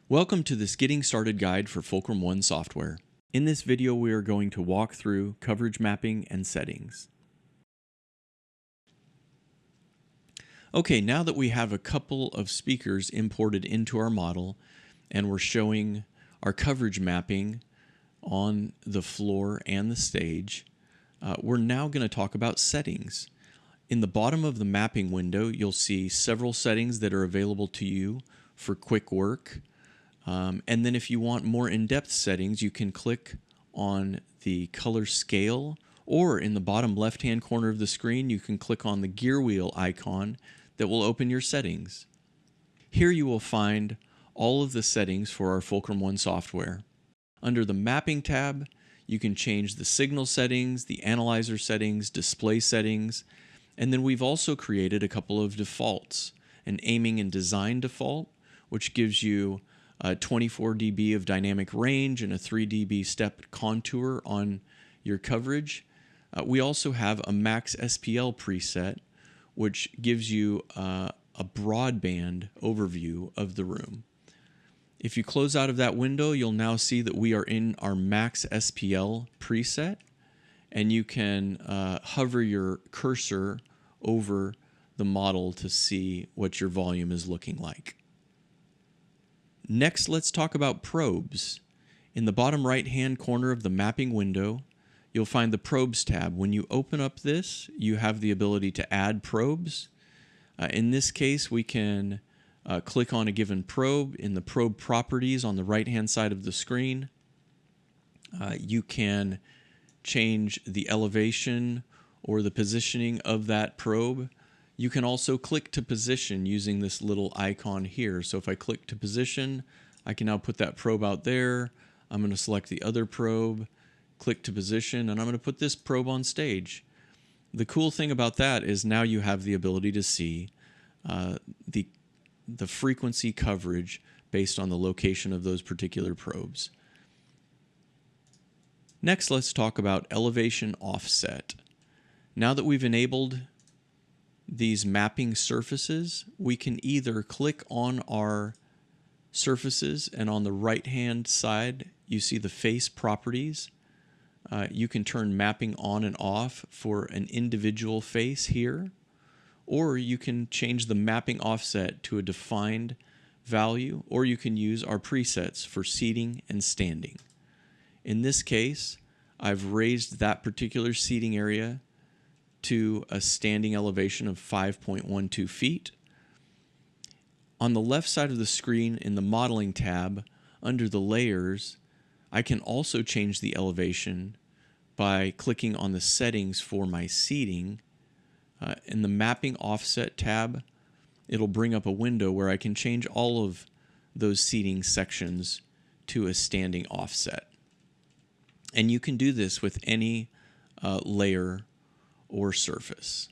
Welcome to this Getting Started guide for Fulcrum One software. In this video, we are going to walk through coverage mapping and settings. Okay, now that we have a couple of speakers imported into our model and we're showing our coverage mapping on the floor and the stage, we're now going to talk about settings. In the bottom of the mapping window, you'll see several settings that are available to you for quick work. And then if you want more in-depth settings, you can click on the color scale, or in the bottom left-hand corner of the screen, you can click on the gear wheel icon that will open your settings. Here you will find all of the settings for our Fulcrum One software. Under the Mapping tab, you can change the signal settings, the analyzer settings, display settings, and then we've also created a couple of defaults. An aiming and design default, which gives you 24 dB of dynamic range and a 3 dB step contour on your coverage. We also have a max SPL preset, which gives you a broadband overview of the room. If you close out of that window, you'll now see that we are in our max SPL preset, and you can hover your cursor over the model to see what your volume is looking like. Next, let's talk about probes. In the bottom right-hand corner of the mapping window, you'll find the Probes tab. When you open up this, you have the ability to add probes. In this case, we can click on a given probe in the probe properties on the right-hand side of the screen. You can change the elevation or the positioning of that probe. You can also click to position using this little icon here. So if I click to position, I can now put that probe out there. I'm going to select the other probe, click to position, and I'm going to put this probe on stage. The cool thing about that is now you have the ability to see the frequency coverage based on the location of those particular probes. Next, let's talk about elevation offset. Now that we've enabled these mapping surfaces, we can either click on our surfaces, and on the right-hand side, you see the face properties. You can turn mapping on and off for an individual face here, or you can change the mapping offset to a defined value, or you can use our presets for seating and standing. In this case, I've raised that particular seating area to a standing elevation of 5.12 feet. On the left side of the screen in the Modeling tab, under the Layers, I can also change the elevation by clicking on the settings for my seating. In the Mapping Offset tab, it'll bring up a window where I can change all of those seating sections to a standing offset. And you can do this with any layer or surface.